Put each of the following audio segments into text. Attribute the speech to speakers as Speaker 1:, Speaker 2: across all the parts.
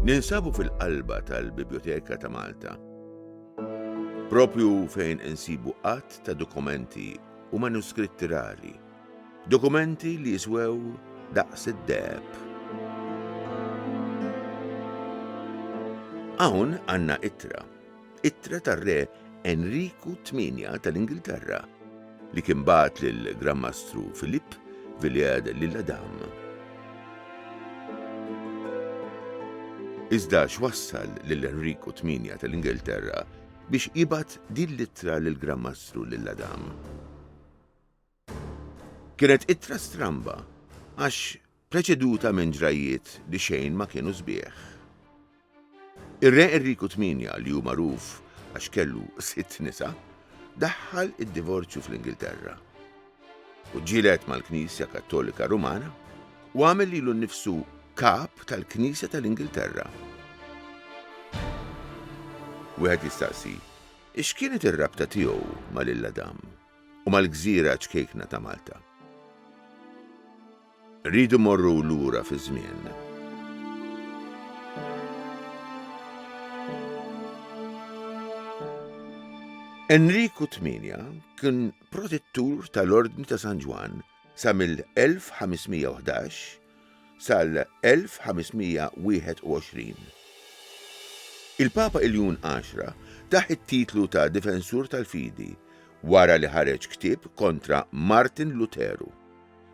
Speaker 1: Ninsabu fil-qalba tal-Biblioteka ta' Malta, propju fejn insibu qatt ta' dokumenti u manuskritti rari, dokumenti li jiswew daqs id-deheb. Hawn għandna ittra tar-re Enriku VIII tal-Ingilterra li kien bagħat lill-Grammastru Philippe Villiers de l'Isle-Adam. Iżda x'wassal lil Enriku VIII tal-Ingilterra biex jibgħat din l-ittra lill-Grammastru l'Isle-Adam. Kienet ittra stramba għax preċeduta minn ġrajiet li xejn ma kienu sbieħ. Ir-re Enriku VIII li hu magħruf għax kellu 6 nisa daħħal id-divorzju fl-Ingilterra u ġielet mal-Knisja Kattolika Rumana u għamel lilu nnifsu kap tal-Knisja tal-Ingilterra. Wieħed jistaqsi, x'kienet ir-rabta tiegħu mal-Isle-Adam u mal-Gżira ċkejkna ta' Malta? Rridu morru lura fi żmien. Enriku VIII kien protettur tal-Ordni ta' San Ġwan sa mill-1511 sal-1521. Il-Papa Iljun X taħ it-titlu ta' Difensur tal-Fidi wara li ħareġ ktieb kontra Martin Luteru,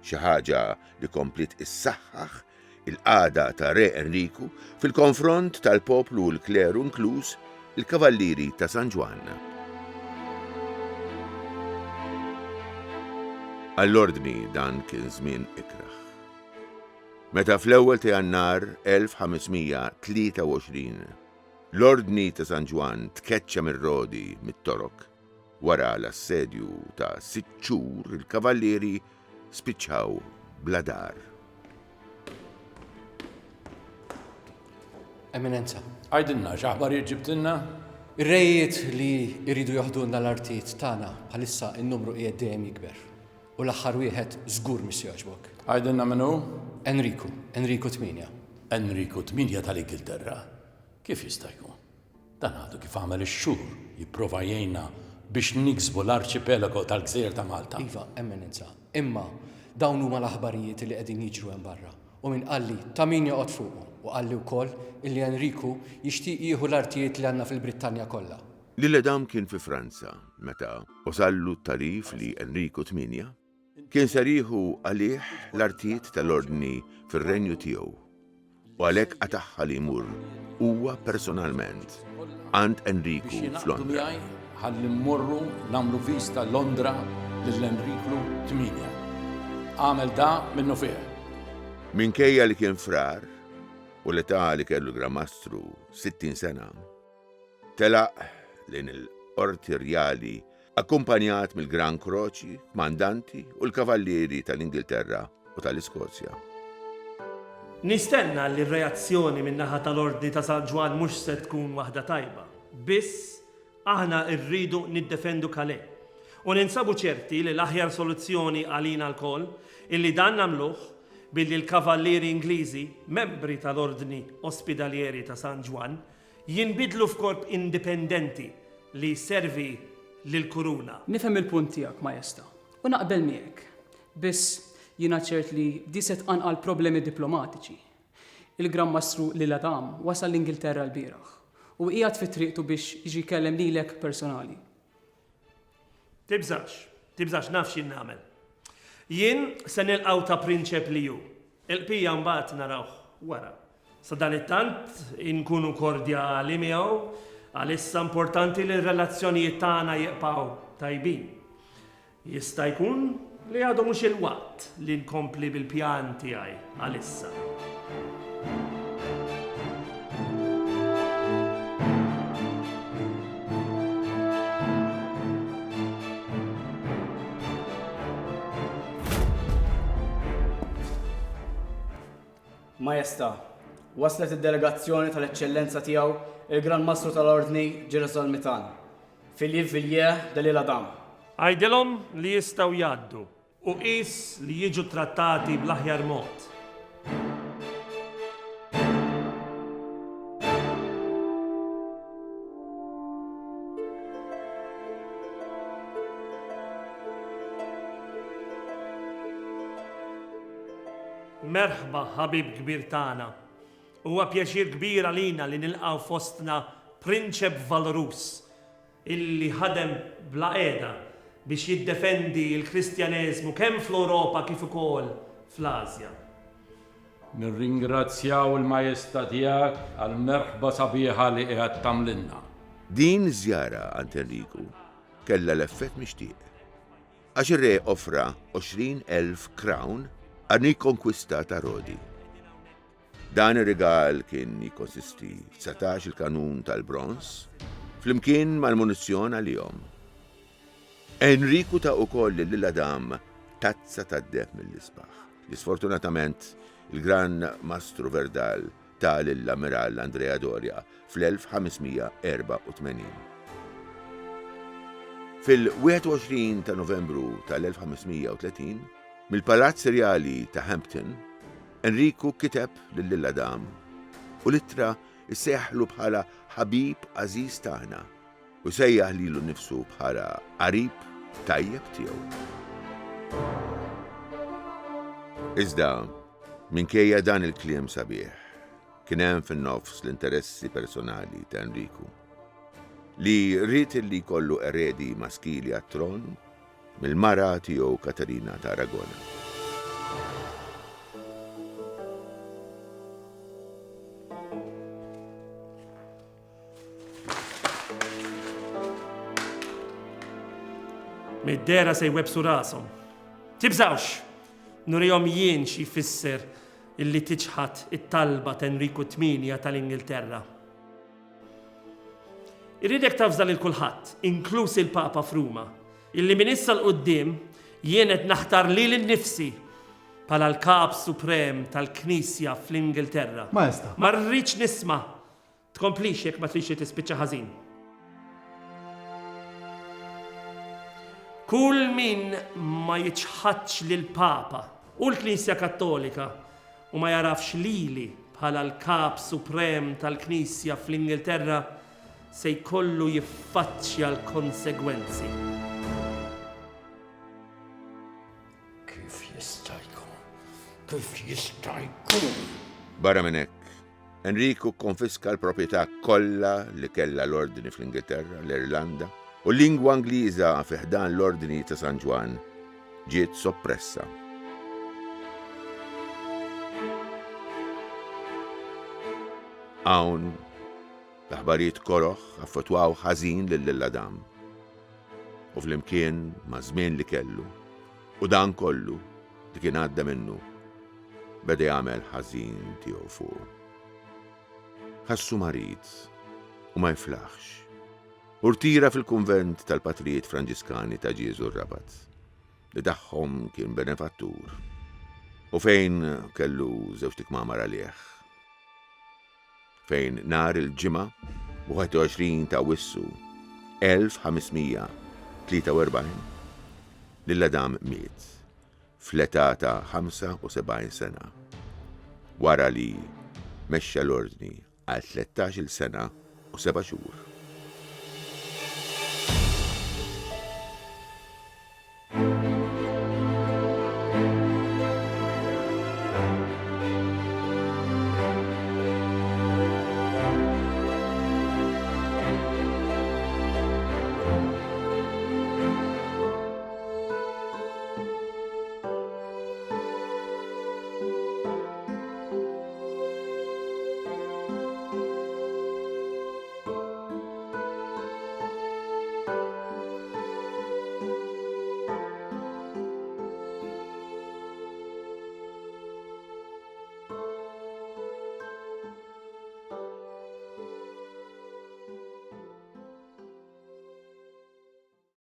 Speaker 1: xi ħaġa li komplit issaħħaħ il-qagħda ta' Re Enriku fil-konfront tal-poplu u l-kleru inkluż il-Kavallieri ta' San Ġwan. Għall-ordni dan kien żmien ikraħ. Meta fl-ewwel ta' Jannar 1523 l-Ordni ta' San Ġwan tkeċċa mir-rodi mit-torok wara l-assedju ta' 6 xhur il-Kavallieri spiċċaw bla dar.
Speaker 2: Eminenza,
Speaker 3: Għajdilna x'aħbarijiet ġibtilna?
Speaker 2: ir-rejiet li jridu joħdulna l-artijiet tagħna bħalissa n-numru qiegħed dejjem jikber. U l-aħħar wieħed żgur miss jogħġbok.
Speaker 3: Għajdilna minnu?
Speaker 2: Enriku VIII.
Speaker 3: Enriku VIII tal-Ingilterra. Kif jista' jkun? Dan għadu kif għamel ix-xhur jipprova jgħinna biex niksbu l-arċipelago tal-Gżejjer ta' Malta.
Speaker 2: Iva, Eminenza, imma dawn huma l-aħbarijiet li qegħdin jiġru hemm barra. U min qalli ta' min joqgħod fuqhom u qalli wkoll illi Enriku jixtieq jieħu l-artijiet li għandna fil-Brittanja kollha.
Speaker 1: L-Isle-Adam kien fi Franza meta wasallu t-tarif li Enriku VIII kien ser jieħu għalih l-artijiet tal-ordni fir-renju tiegħu u għalhekk qataħħa li jmur huwa personalment għand Enriku f'Londra.
Speaker 3: Ħalli mmorru nagħmlu vista Londra lill-Enriku VIII. Għamel da minnu fih.
Speaker 1: Minkejja li kien frar u l-età li kellu Grammastru 60 sena, telaq lejn il-qorti rjali akkumpanjat mill-Gran Kroċi, mandanti u l-Kavallieri tal-Ingilterra u tal-Iskozja.
Speaker 4: Nistenna li r-reazzjoni min-naħa tal-Ordni ta' San Ġwan mhux se tkun waħda tajba. Biss aħna rridu niddefendu Calais. U ninsabu ċerti li l-aħjar soluzzjoni għalina l-koll illi dan nagħmluh billi l-Kavallieri Ingliżi, membri tal-Ordni Ospidalieri ta' San Ġwan, jinbidlu f'korp indipendenti li servi lill-Kuruna.
Speaker 5: Nifhem il-punt tiegħek, Majesta, u naqbel miegħek. Biss jiena ċert li di se tqanqal problemi diplomatiċi. Il-Grammastru l'Isle-Adam wasal l-Ingilterra l-bieraħ u qiegħed fi triqtu biex jiġi jkellem lilek personali.
Speaker 4: Tibżax naf x'in nagħmel. Jien se nilqgħu ta' prinċep li hu. Il-qbija mbagħad narawh wara. Sa dan it-tant inkunu kordjali miegħu għalissa importanti li r-relazzjonijiet tagħna jibqgħu tajbin. Jista' jkun li għadu mhux il-waqt li nkompli bil-pjan tiegħi għalissa.
Speaker 6: Majesta, waslet id-delegazzjoni tal-Eċċellenza tiegħu il-Gran Mastru tal-Ordni Ġerużalem Mitan, Filip Villiers de l'Isle-Adam.
Speaker 4: Għajdilhom li jistgħu jgħaddu u qis li jiġu trattati bl-aħjar mod. Merħba, ħabib kbir tagħna. Huwa pjaċir kbir għalina li nilqgħu fostna Prinċep Valorus, illi ħadem bla qiegħda biex jiddefendi l-Kristjaneżmu kemm fl-Ewropa kif ukoll fl-Asja.
Speaker 3: Nirringrazzjaw il-Majesta tiegħek għal merħba sabiħa li qiegħed tagħmlilna.
Speaker 1: Din żjara għand Enriku kellha l-effett mixtieq. Għax ir-re offra 20,000 crown għal konkwista ta' Rodi. Dan ir-rigal kien jikkonsisti 19 il-kanun tal-brons flimkien mal-munizzjon għalihom. Enriku ta' ukoll l-Adam tazza tad-deb mill-isbaħ li sfortunatament il-Gran Mastru Verdal ta' l-Amiral Andrea Doria fl-1584. Fil-21 ta' Novembru tal-1530, mill-Palazz Reali ta' Hampton, Enriku kiteb lill-Adam u littra isseħħlu bħala ħabib għażiż tagħna u sejjaħ lilu nnifsu bħala qarib tajjeb tiegħu. Iżda minkejja dan il-kliem sabiħ kien hemm fin-nofs l-interessi personali ta' Enriku li rrid li jkollu eredi maskili għat-tron mill-mara tiegħu Katarina ta' Aragona.
Speaker 4: Mid-dera se jwebsu rashom. Tibżawx, nurihom jien xi jfisser illi tiġħad it-talba ta' Enriku VIII tal-Ingilterra. Irridek tafżal il-kulħadd, inkluż il-Papa f'Ruma, illi minn issa l-qudiem jien qed naħtar lil innifsi bħala l-Kap Suprem tal-Knisja fl-Ingilterra.
Speaker 7: Maesta.
Speaker 4: Ma rridx nisma' tkomplix jekk ma trix tispiċċa ħażin. Kull min ma jiċħadx lill-Papa u l-Knisja Kattolika u ma jarafx lili bħala l-Kap Suprem tal-Knisja fl-Ingilterra se jkollu jiffaċċja l-konsegwenzi.
Speaker 3: Kif jista' jkun? Kif jista' jkun?
Speaker 1: Barra minn hekk, Enriku konfiska l-proprjetà kollha li kellha l-ordini fl-Ingilterra, l-Irlanda u l-lingwa Ingliża fiħdan l-ordini ta' San Ġwan ġiet soppressa. Hawn l-aħbarijiet koroħ affettwaw ħażin lill-Adam u flimkien ma' żmien li kellu u dan kollu li kien għadda minnu beda jagħmel ħażin tiegħu fuq. Ħassu marid u ma jflaħx. Urtira fil-kunvent tal-Patrijiet Franġiskani ta' Ġiesu r-Rabat li tagħhom kien benefattur u fejn kellu żewġ tikmamar għalih. Fejn nhar il-ġimgħa 21 ta' Wissu 1543 lill-Adam miet fl-età ta' 75 sena wara li mexxa l-ordni għal 13 sena u 7 xhur.